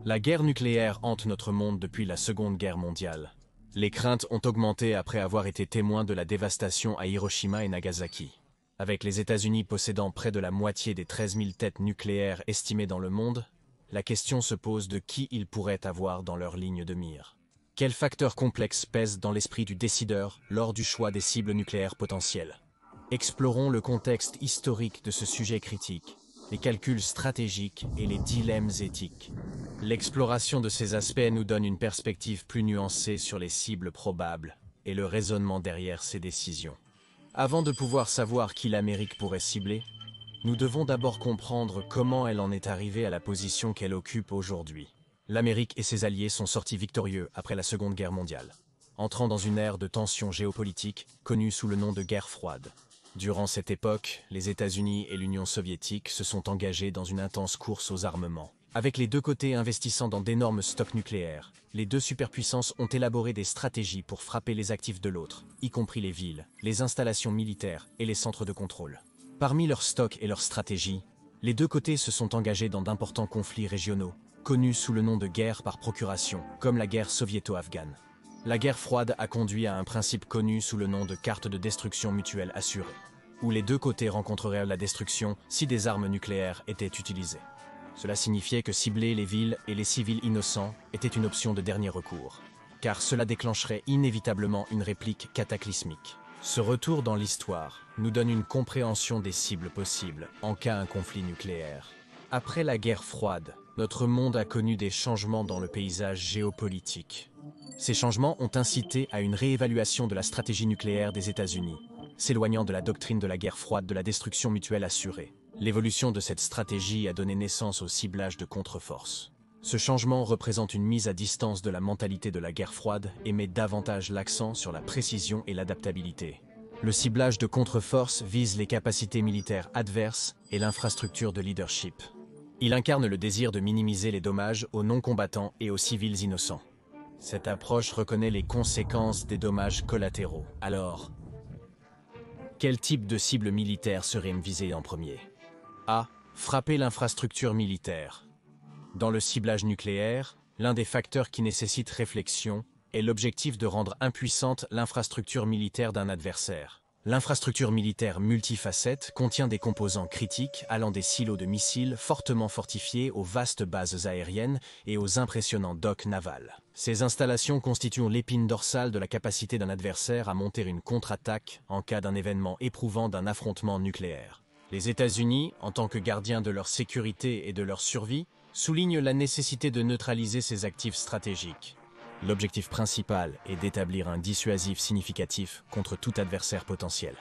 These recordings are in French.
La guerre nucléaire hante notre monde depuis la Seconde Guerre mondiale. Les craintes ont augmenté après avoir été témoins de la dévastation à Hiroshima et Nagasaki. Avec les États-Unis possédant près de la moitié des 13 000 têtes nucléaires estimées dans le monde, la question se pose de qui ils pourraient avoir dans leur ligne de mire. Quels facteurs complexes pèsent dans l'esprit du décideur lors du choix des cibles nucléaires potentielles? Explorons le contexte historique de ce sujet critique, les calculs stratégiques et les dilemmes éthiques. L'exploration de ces aspects nous donne une perspective plus nuancée sur les cibles probables et le raisonnement derrière ces décisions. Avant de pouvoir savoir qui l'Amérique pourrait cibler, nous devons d'abord comprendre comment elle en est arrivée à la position qu'elle occupe aujourd'hui. L'Amérique et ses alliés sont sortis victorieux après la Seconde Guerre mondiale, entrant dans une ère de tension géopolitique connue sous le nom de guerre froide. Durant cette époque, les États-Unis et l'Union soviétique se sont engagés dans une intense course aux armements. Avec les deux côtés investissant dans d'énormes stocks nucléaires, les deux superpuissances ont élaboré des stratégies pour frapper les actifs de l'autre, y compris les villes, les installations militaires et les centres de contrôle. Parmi leurs stocks et leurs stratégies, les deux côtés se sont engagés dans d'importants conflits régionaux, connus sous le nom de guerre par procuration, comme la guerre soviéto-afghane. La guerre froide a conduit à un principe connu sous le nom de carte de destruction mutuelle assurée, où les deux côtés rencontreraient la destruction si des armes nucléaires étaient utilisées. Cela signifiait que cibler les villes et les civils innocents était une option de dernier recours, car cela déclencherait inévitablement une réplique cataclysmique. Ce retour dans l'histoire nous donne une compréhension des cibles possibles en cas d'un conflit nucléaire. Après la guerre froide, notre monde a connu des changements dans le paysage géopolitique. Ces changements ont incité à une réévaluation de la stratégie nucléaire des États-Unis, s'éloignant de la doctrine de la guerre froide de la destruction mutuelle assurée. L'évolution de cette stratégie a donné naissance au ciblage de contre-force. Ce changement représente une mise à distance de la mentalité de la guerre froide et met davantage l'accent sur la précision et l'adaptabilité. Le ciblage de contre-force vise les capacités militaires adverses et l'infrastructure de leadership. Il incarne le désir de minimiser les dommages aux non-combattants et aux civils innocents. Cette approche reconnaît les conséquences des dommages collatéraux. Alors, quel type de cible militaire serait visé en premier? A. Frapper l'infrastructure militaire. Dans le ciblage nucléaire, l'un des facteurs qui nécessite réflexion est l'objectif de rendre impuissante l'infrastructure militaire d'un adversaire. L'infrastructure militaire multifacette contient des composants critiques allant des silos de missiles fortement fortifiés aux vastes bases aériennes et aux impressionnants docks navals. Ces installations constituent l'épine dorsale de la capacité d'un adversaire à monter une contre-attaque en cas d'un événement éprouvant d'un affrontement nucléaire. Les États-Unis, en tant que gardiens de leur sécurité et de leur survie, soulignent la nécessité de neutraliser ces actifs stratégiques. L'objectif principal est d'établir un dissuasif significatif contre tout adversaire potentiel.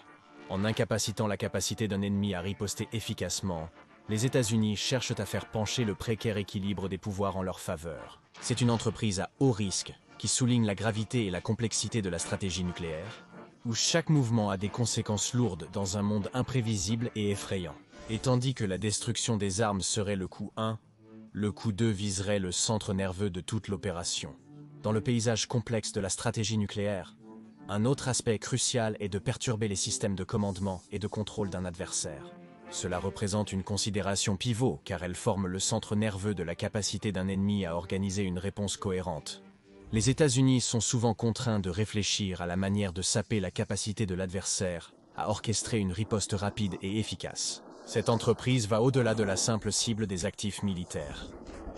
En incapacitant la capacité d'un ennemi à riposter efficacement, les États-Unis cherchent à faire pencher le précaire équilibre des pouvoirs en leur faveur. C'est une entreprise à haut risque qui souligne la gravité et la complexité de la stratégie nucléaire, où chaque mouvement a des conséquences lourdes dans un monde imprévisible et effrayant. Et tandis que la destruction des armes serait le coût 1, le coût 2 viserait le centre nerveux de toute l'opération. Dans le paysage complexe de la stratégie nucléaire, un autre aspect crucial est de perturber les systèmes de commandement et de contrôle d'un adversaire. Cela représente une considération pivot car elle forme le centre nerveux de la capacité d'un ennemi à organiser une réponse cohérente. Les États-Unis sont souvent contraints de réfléchir à la manière de saper la capacité de l'adversaire à orchestrer une riposte rapide et efficace. Cette entreprise va au-delà de la simple cible des actifs militaires.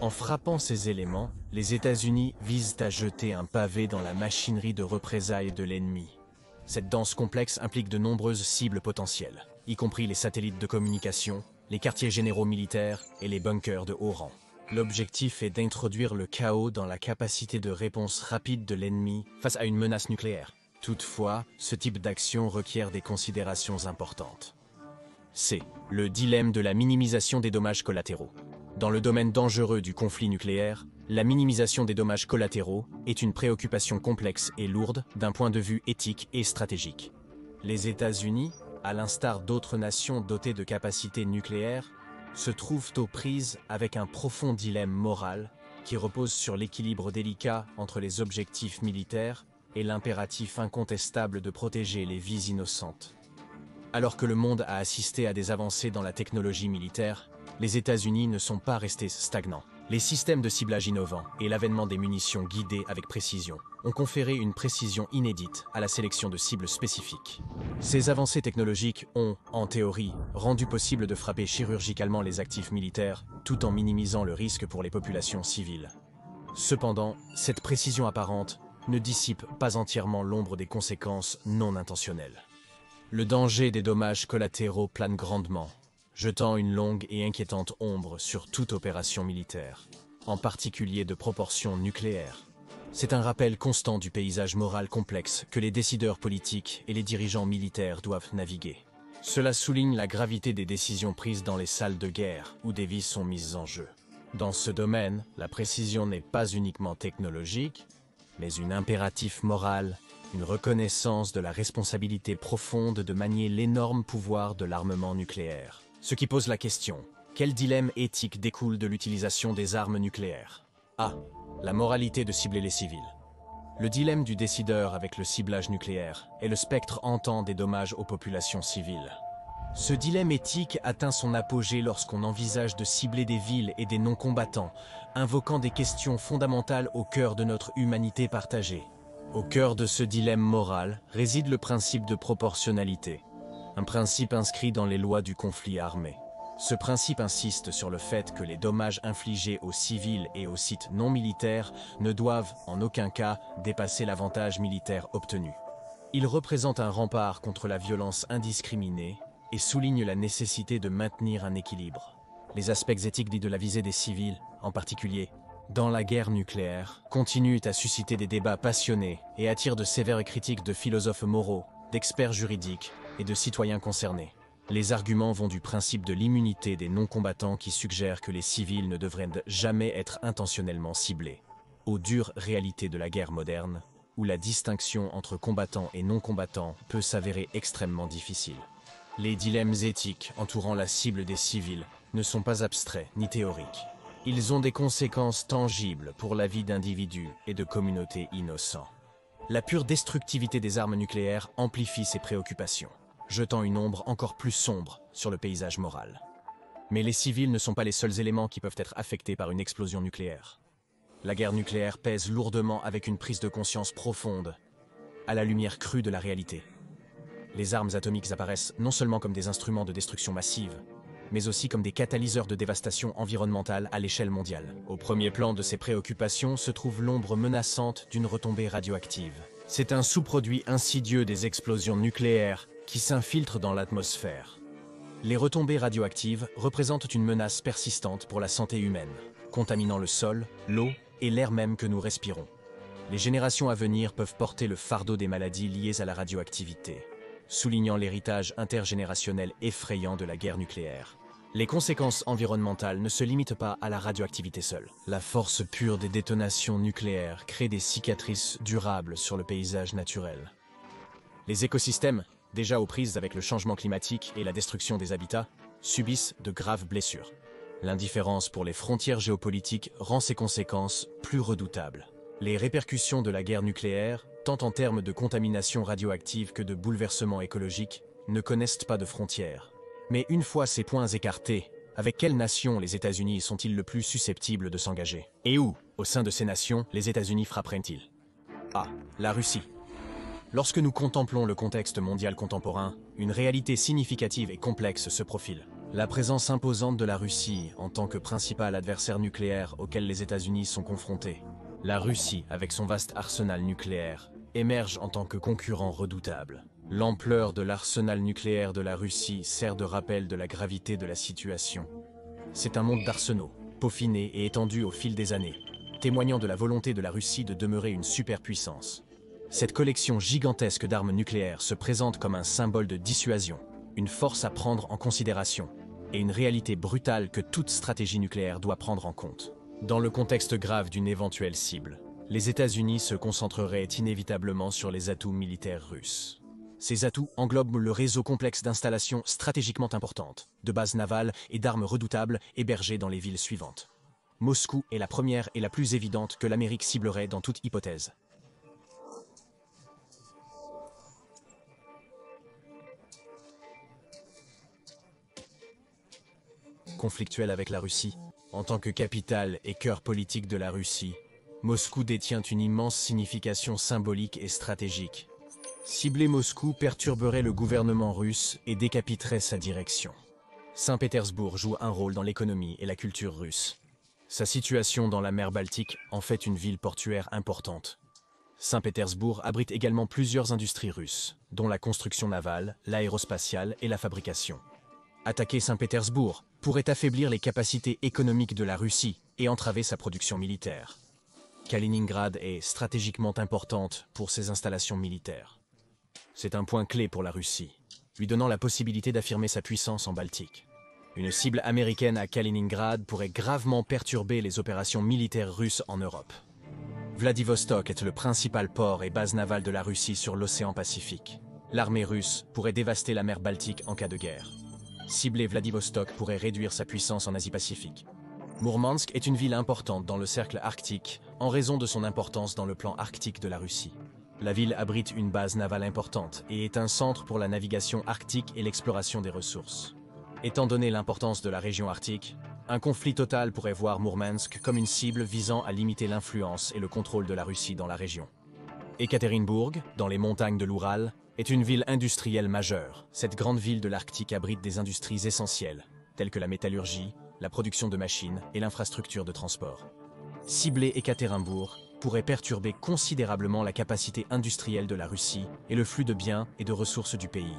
En frappant ces éléments, les États-Unis visent à jeter un pavé dans la machinerie de représailles de l'ennemi. Cette danse complexe implique de nombreuses cibles potentielles, y compris les satellites de communication, les quartiers généraux militaires et les bunkers de haut rang. L'objectif est d'introduire le chaos dans la capacité de réponse rapide de l'ennemi face à une menace nucléaire. Toutefois, ce type d'action requiert des considérations importantes. C. Le dilemme de la minimisation des dommages collatéraux. Dans le domaine dangereux du conflit nucléaire, la minimisation des dommages collatéraux est une préoccupation complexe et lourde d'un point de vue éthique et stratégique. Les États-Unis, à l'instar d'autres nations dotées de capacités nucléaires, se trouvent aux prises avec un profond dilemme moral qui repose sur l'équilibre délicat entre les objectifs militaires et l'impératif incontestable de protéger les vies innocentes. Alors que le monde a assisté à des avancées dans la technologie militaire, les États-Unis ne sont pas restés stagnants. Les systèmes de ciblage innovants et l'avènement des munitions guidées avec précision ont conféré une précision inédite à la sélection de cibles spécifiques. Ces avancées technologiques ont, en théorie, rendu possible de frapper chirurgicalement les actifs militaires tout en minimisant le risque pour les populations civiles. Cependant, cette précision apparente ne dissipe pas entièrement l'ombre des conséquences non intentionnelles. Le danger des dommages collatéraux plane grandement, jetant une longue et inquiétante ombre sur toute opération militaire, en particulier de proportions nucléaires. C'est un rappel constant du paysage moral complexe que les décideurs politiques et les dirigeants militaires doivent naviguer. Cela souligne la gravité des décisions prises dans les salles de guerre où des vies sont mises en jeu. Dans ce domaine, la précision n'est pas uniquement technologique, mais une impératif moral, une reconnaissance de la responsabilité profonde de manier l'énorme pouvoir de l'armement nucléaire. Ce qui pose la question, quel dilemme éthique découle de l'utilisation des armes nucléaires? A. La moralité de cibler les civils. Le dilemme du décideur avec le ciblage nucléaire est le spectre hantant des dommages aux populations civiles. Ce dilemme éthique atteint son apogée lorsqu'on envisage de cibler des villes et des non-combattants, invoquant des questions fondamentales au cœur de notre humanité partagée. Au cœur de ce dilemme moral réside le principe de proportionnalité, un principe inscrit dans les lois du conflit armé. Ce principe insiste sur le fait que les dommages infligés aux civils et aux sites non militaires ne doivent, en aucun cas, dépasser l'avantage militaire obtenu. Il représente un rempart contre la violence indiscriminée et souligne la nécessité de maintenir un équilibre. Les aspects éthiques dits de la visée des civils, en particulier, dans la guerre nucléaire, continuent à susciter des débats passionnés et attirent de sévères critiques de philosophes moraux, d'experts juridiques et de citoyens concernés. Les arguments vont du principe de l'immunité des non-combattants qui suggère que les civils ne devraient jamais être intentionnellement ciblés, aux dures réalités de la guerre moderne, où la distinction entre combattants et non-combattants peut s'avérer extrêmement difficile. Les dilemmes éthiques entourant la cible des civils ne sont pas abstraits ni théoriques. Ils ont des conséquences tangibles pour la vie d'individus et de communautés innocents. La pure destructivité des armes nucléaires amplifie ces préoccupations, jetant une ombre encore plus sombre sur le paysage moral. Mais les civils ne sont pas les seuls éléments qui peuvent être affectés par une explosion nucléaire. La guerre nucléaire pèse lourdement avec une prise de conscience profonde, à la lumière crue de la réalité. Les armes atomiques apparaissent non seulement comme des instruments de destruction massive, mais aussi comme des catalyseurs de dévastation environnementale à l'échelle mondiale. Au premier plan de ces préoccupations se trouve l'ombre menaçante d'une retombée radioactive. C'est un sous-produit insidieux des explosions nucléaires qui s'infiltrent dans l'atmosphère. Les retombées radioactives représentent une menace persistante pour la santé humaine, contaminant le sol, l'eau et l'air même que nous respirons. Les générations à venir peuvent porter le fardeau des maladies liées à la radioactivité, soulignant l'héritage intergénérationnel effrayant de la guerre nucléaire. Les conséquences environnementales ne se limitent pas à la radioactivité seule. La force pure des détonations nucléaires crée des cicatrices durables sur le paysage naturel. Les écosystèmes, déjà aux prises avec le changement climatique et la destruction des habitats, subissent de graves blessures. L'indifférence pour les frontières géopolitiques rend ces conséquences plus redoutables. Les répercussions de la guerre nucléaire, tant en termes de contamination radioactive que de bouleversements écologiques, ne connaissent pas de frontières. Mais une fois ces points écartés, avec quelles nations les États-Unis sont-ils le plus susceptibles de s'engager? Et où, au sein de ces nations, les États-Unis frapperaient-ils? A. La Russie. Lorsque nous contemplons le contexte mondial contemporain, une réalité significative et complexe se profile. La présence imposante de la Russie en tant que principal adversaire nucléaire auquel les États-Unis sont confrontés. La Russie, avec son vaste arsenal nucléaire, émerge en tant que concurrent redoutable. L'ampleur de l'arsenal nucléaire de la Russie sert de rappel de la gravité de la situation. C'est un monde d'arsenaux, peaufinés et étendus au fil des années, témoignant de la volonté de la Russie de demeurer une superpuissance. Cette collection gigantesque d'armes nucléaires se présente comme un symbole de dissuasion, une force à prendre en considération, et une réalité brutale que toute stratégie nucléaire doit prendre en compte. Dans le contexte grave d'une éventuelle cible, les États-Unis se concentreraient inévitablement sur les atouts militaires russes. Ces atouts englobent le réseau complexe d'installations stratégiquement importantes, de bases navales et d'armes redoutables hébergées dans les villes suivantes. Moscou est la première et la plus évidente que l'Amérique ciblerait dans toute hypothèse. Conflictuelle avec la Russie, En tant que capitale et cœur politique de la Russie, Moscou détient une immense signification symbolique et stratégique. Cibler Moscou perturberait le gouvernement russe et décapiterait sa direction. Saint-Pétersbourg joue un rôle dans l'économie et la culture russe. Sa situation dans la mer Baltique en fait une ville portuaire importante. Saint-Pétersbourg abrite également plusieurs industries russes, dont la construction navale, l'aérospatiale et la fabrication. Attaquer Saint-Pétersbourg pourrait affaiblir les capacités économiques de la Russie et entraver sa production militaire. Kaliningrad est stratégiquement importante pour ses installations militaires. C'est un point clé pour la Russie, lui donnant la possibilité d'affirmer sa puissance en Baltique. Une cible américaine à Kaliningrad pourrait gravement perturber les opérations militaires russes en Europe. Vladivostok est le principal port et base navale de la Russie sur l'océan Pacifique. L'armée russe pourrait dévaster la mer Baltique en cas de guerre. Cibler Vladivostok pourrait réduire sa puissance en Asie-Pacifique. Mourmansk est une ville importante dans le cercle arctique en raison de son importance dans le plan arctique de la Russie. La ville abrite une base navale importante et est un centre pour la navigation arctique et l'exploration des ressources. Étant donné l'importance de la région arctique, un conflit total pourrait voir Mourmansk comme une cible visant à limiter l'influence et le contrôle de la Russie dans la région. Ekaterinbourg, dans les montagnes de l'Oural, est une ville industrielle majeure. Cette grande ville de l'Arctique abrite des industries essentielles, telles que la métallurgie, la production de machines et l'infrastructure de transport. Cibler Ekaterinbourg pourrait perturber considérablement la capacité industrielle de la Russie et le flux de biens et de ressources du pays.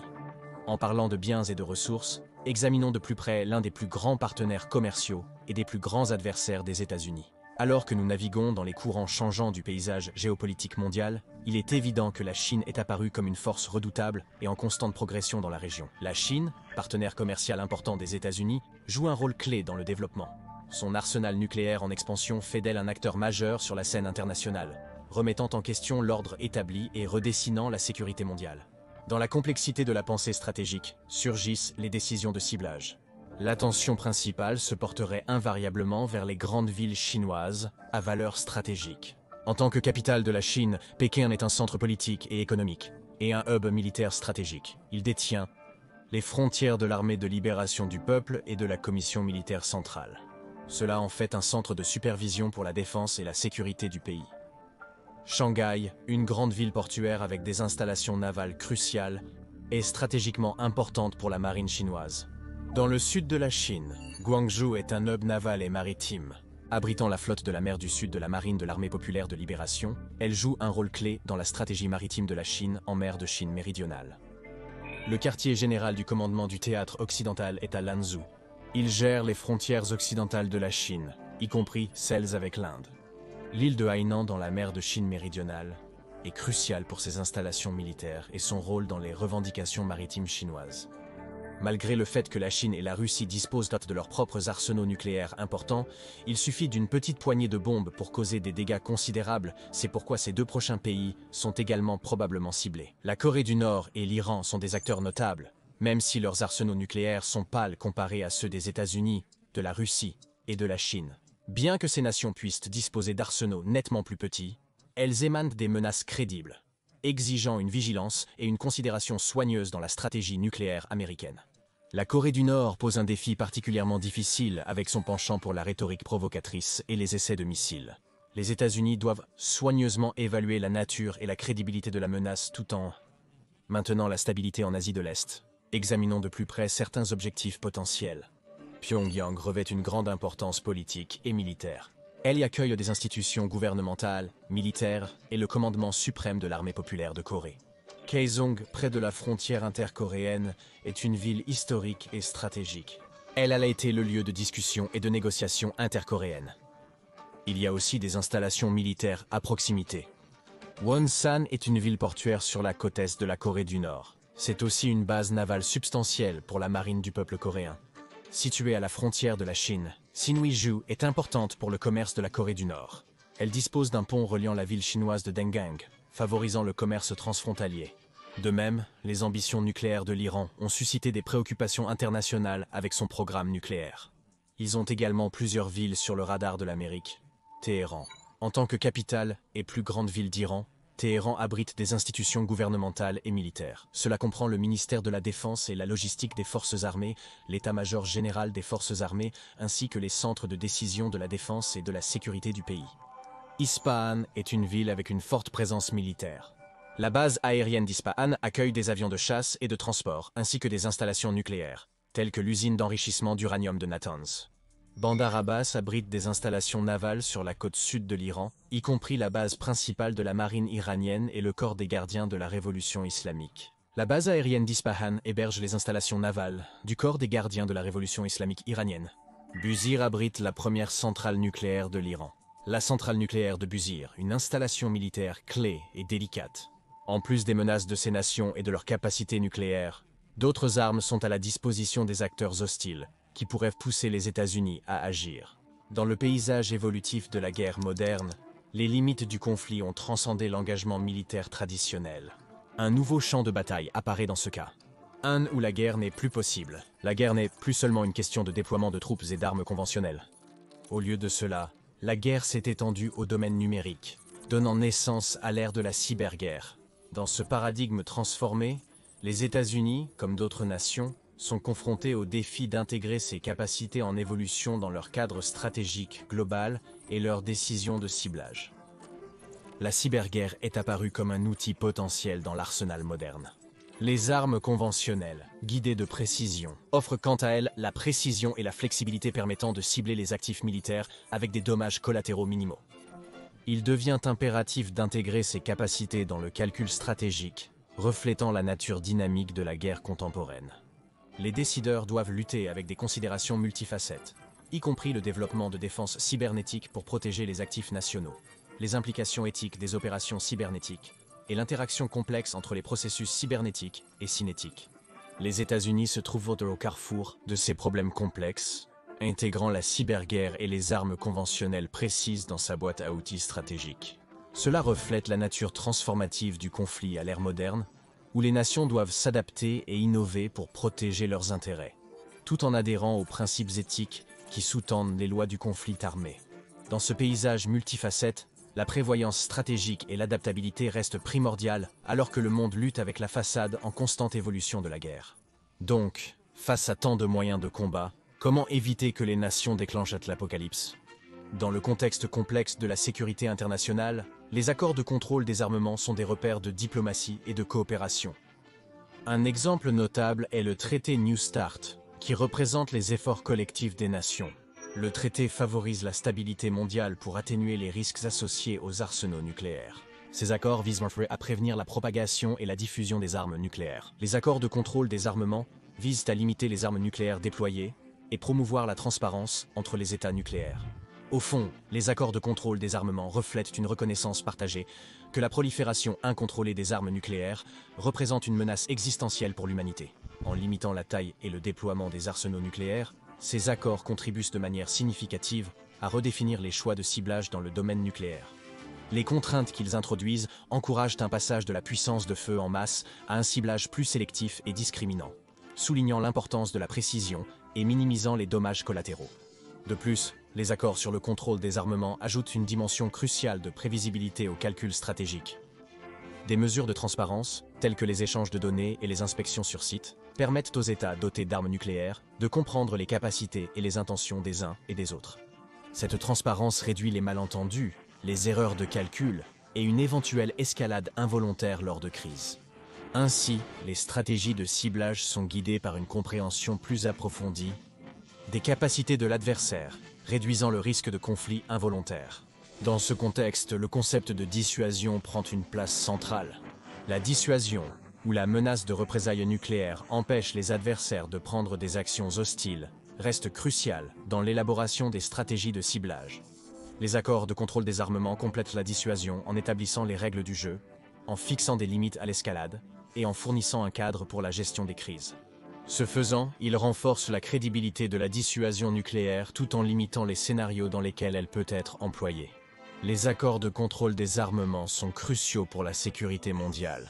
En parlant de biens et de ressources, examinons de plus près l'un des plus grands partenaires commerciaux et des plus grands adversaires des États-Unis. Alors que nous naviguons dans les courants changeants du paysage géopolitique mondial, il est évident que la Chine est apparue comme une force redoutable et en constante progression dans la région. La Chine, partenaire commercial important des États-Unis, joue un rôle clé dans le développement. Son arsenal nucléaire en expansion fait d'elle un acteur majeur sur la scène internationale, remettant en question l'ordre établi et redessinant la sécurité mondiale. Dans la complexité de la pensée stratégique, surgissent les décisions de ciblage. L'attention principale se porterait invariablement vers les grandes villes chinoises à valeur stratégique. En tant que capitale de la Chine, Pékin est un centre politique et économique, et un hub militaire stratégique. Il détient les frontières de l'armée de libération du peuple et de la commission militaire centrale. Cela en fait un centre de supervision pour la défense et la sécurité du pays. Shanghai, une grande ville portuaire avec des installations navales cruciales, est stratégiquement importante pour la marine chinoise. Dans le sud de la Chine, Guangzhou est un hub naval et maritime. Abritant la flotte de la mer du Sud de la marine de l'armée populaire de libération, elle joue un rôle clé dans la stratégie maritime de la Chine en mer de Chine méridionale. Le quartier général du commandement du théâtre occidental est à Lanzhou. Il gère les frontières occidentales de la Chine, y compris celles avec l'Inde. L'île de Hainan dans la mer de Chine méridionale est cruciale pour ses installations militaires et son rôle dans les revendications maritimes chinoises. Malgré le fait que la Chine et la Russie disposent de leurs propres arsenaux nucléaires importants, il suffit d'une petite poignée de bombes pour causer des dégâts considérables, c'est pourquoi ces deux prochains pays sont également probablement ciblés. La Corée du Nord et l'Iran sont des acteurs notables, même si leurs arsenaux nucléaires sont pâles comparés à ceux des États-Unis, de la Russie et de la Chine. Bien que ces nations puissent disposer d'arsenaux nettement plus petits, elles émanent des menaces crédibles, exigeant une vigilance et une considération soigneuse dans la stratégie nucléaire américaine. La Corée du Nord pose un défi particulièrement difficile avec son penchant pour la rhétorique provocatrice et les essais de missiles. Les États-Unis doivent soigneusement évaluer la nature et la crédibilité de la menace tout en maintenant la stabilité en Asie de l'Est. Examinons de plus près certains objectifs potentiels. Pyongyang revêt une grande importance politique et militaire. Elle y accueille des institutions gouvernementales, militaires et le commandement suprême de l'armée populaire de Corée. Kaesong, près de la frontière intercoréenne, est une ville historique et stratégique. Elle a été le lieu de discussions et de négociations intercoréennes. Il y a aussi des installations militaires à proximité. Wonsan est une ville portuaire sur la côte est de la Corée du Nord. C'est aussi une base navale substantielle pour la marine du peuple coréen. Située à la frontière de la Chine, Sinuiju est importante pour le commerce de la Corée du Nord. Elle dispose d'un pont reliant la ville chinoise de Dengang, favorisant le commerce transfrontalier. De même, les ambitions nucléaires de l'Iran ont suscité des préoccupations internationales avec son programme nucléaire. Ils ont également plusieurs villes sur le radar de l'Amérique. Téhéran, en tant que capitale et plus grande ville d'Iran, Téhéran abrite des institutions gouvernementales et militaires. Cela comprend le ministère de la Défense et la logistique des forces armées, l'état-major général des forces armées, ainsi que les centres de décision de la défense et de la sécurité du pays. Ispahan est une ville avec une forte présence militaire. La base aérienne d'Ispahan accueille des avions de chasse et de transport, ainsi que des installations nucléaires, telles que l'usine d'enrichissement d'uranium de Natanz. Bandar Abbas abrite des installations navales sur la côte sud de l'Iran, y compris la base principale de la marine iranienne et le corps des gardiens de la révolution islamique. La base aérienne d'Ispahan héberge les installations navales du corps des gardiens de la révolution islamique iranienne. Busir abrite la première centrale nucléaire de l'Iran. La centrale nucléaire de Busir, une installation militaire clé et délicate. En plus des menaces de ces nations et de leur capacité nucléaire, d'autres armes sont à la disposition des acteurs hostiles, qui pourraient pousser les États-Unis à agir. Dans le paysage évolutif de la guerre moderne, les limites du conflit ont transcendé l'engagement militaire traditionnel. Un nouveau champ de bataille apparaît dans ce cas. Un où la guerre n'est plus possible. La guerre n'est plus seulement une question de déploiement de troupes et d'armes conventionnelles. Au lieu de cela, la guerre s'est étendue au domaine numérique, donnant naissance à l'ère de la cyberguerre. Dans ce paradigme transformé, les États-Unis, comme d'autres nations, sont confrontés au défi d'intégrer ces capacités en évolution dans leur cadre stratégique global et leurs décisions de ciblage. La cyberguerre est apparue comme un outil potentiel dans l'arsenal moderne. Les armes conventionnelles, guidées de précision, offrent quant à elles la précision et la flexibilité permettant de cibler les actifs militaires avec des dommages collatéraux minimaux. Il devient impératif d'intégrer ces capacités dans le calcul stratégique, reflétant la nature dynamique de la guerre contemporaine. Les décideurs doivent lutter avec des considérations multifacettes, y compris le développement de défenses cybernétiques pour protéger les actifs nationaux, les implications éthiques des opérations cybernétiques et l'interaction complexe entre les processus cybernétiques et cinétiques. Les États-Unis se trouvent au carrefour de ces problèmes complexes, intégrant la cyberguerre et les armes conventionnelles précises dans sa boîte à outils stratégique. Cela reflète la nature transformative du conflit à l'ère moderne, où les nations doivent s'adapter et innover pour protéger leurs intérêts, tout en adhérant aux principes éthiques qui sous-tendent les lois du conflit armé. Dans ce paysage multifacette, la prévoyance stratégique et l'adaptabilité restent primordiales alors que le monde lutte avec la façade en constante évolution de la guerre. Donc, face à tant de moyens de combat, comment éviter que les nations déclenchent l'apocalypse ? Dans le contexte complexe de la sécurité internationale, les accords de contrôle des armements sont des repères de diplomatie et de coopération. Un exemple notable est le traité New START, qui représente les efforts collectifs des nations. Le traité favorise la stabilité mondiale pour atténuer les risques associés aux arsenaux nucléaires. Ces accords visent à prévenir la propagation et la diffusion des armes nucléaires. Les accords de contrôle des armements visent à limiter les armes nucléaires déployées et promouvoir la transparence entre les États nucléaires. Au fond, les accords de contrôle des armements reflètent une reconnaissance partagée que la prolifération incontrôlée des armes nucléaires représente une menace existentielle pour l'humanité. En limitant la taille et le déploiement des arsenaux nucléaires, ces accords contribuent de manière significative à redéfinir les choix de ciblage dans le domaine nucléaire. Les contraintes qu'ils introduisent encouragent un passage de la puissance de feu en masse à un ciblage plus sélectif et discriminant, soulignant l'importance de la précision et minimisant les dommages collatéraux. De plus, les accords sur le contrôle des armements ajoutent une dimension cruciale de prévisibilité au calcul stratégique. Des mesures de transparence, telles que les échanges de données et les inspections sur site, permettent aux États dotés d'armes nucléaires de comprendre les capacités et les intentions des uns et des autres. Cette transparence réduit les malentendus, les erreurs de calcul et une éventuelle escalade involontaire lors de crises. Ainsi, les stratégies de ciblage sont guidées par une compréhension plus approfondie des capacités de l'adversaire, réduisant le risque de conflit involontaire. Dans ce contexte, le concept de dissuasion prend une place centrale. La dissuasion, où la menace de représailles nucléaires empêche les adversaires de prendre des actions hostiles, reste cruciale dans l'élaboration des stratégies de ciblage. Les accords de contrôle des armements complètent la dissuasion en établissant les règles du jeu, en fixant des limites à l'escalade et en fournissant un cadre pour la gestion des crises. Ce faisant, ils renforcent la crédibilité de la dissuasion nucléaire tout en limitant les scénarios dans lesquels elle peut être employée. Les accords de contrôle des armements sont cruciaux pour la sécurité mondiale,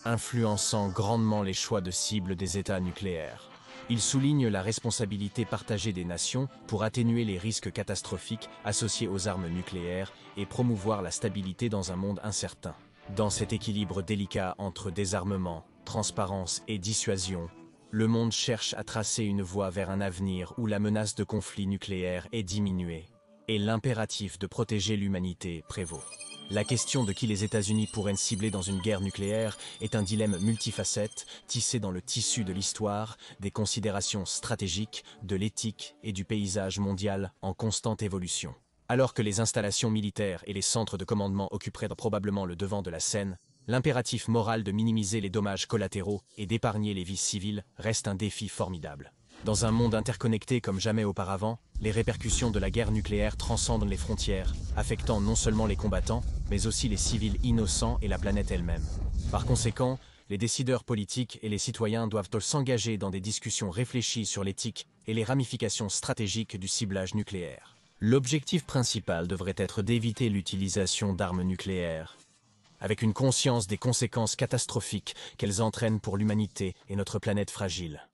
influençant grandement les choix de cibles des États nucléaires. Ils soulignent la responsabilité partagée des nations pour atténuer les risques catastrophiques associés aux armes nucléaires et promouvoir la stabilité dans un monde incertain. Dans cet équilibre délicat entre désarmement, transparence et dissuasion, le monde cherche à tracer une voie vers un avenir où la menace de conflit nucléaire est diminuée et l'impératif de protéger l'humanité prévaut. La question de qui les États-Unis pourraient cibler dans une guerre nucléaire est un dilemme multifacette, tissé dans le tissu de l'histoire, des considérations stratégiques, de l'éthique et du paysage mondial en constante évolution. Alors que les installations militaires et les centres de commandement occuperaient probablement le devant de la scène, l'impératif moral de minimiser les dommages collatéraux et d'épargner les vies civiles reste un défi formidable. Dans un monde interconnecté comme jamais auparavant, les répercussions de la guerre nucléaire transcendent les frontières, affectant non seulement les combattants, mais aussi les civils innocents et la planète elle-même. Par conséquent, les décideurs politiques et les citoyens doivent s'engager dans des discussions réfléchies sur l'éthique et les ramifications stratégiques du ciblage nucléaire. L'objectif principal devrait être d'éviter l'utilisation d'armes nucléaires, avec une conscience des conséquences catastrophiques qu'elles entraînent pour l'humanité et notre planète fragile.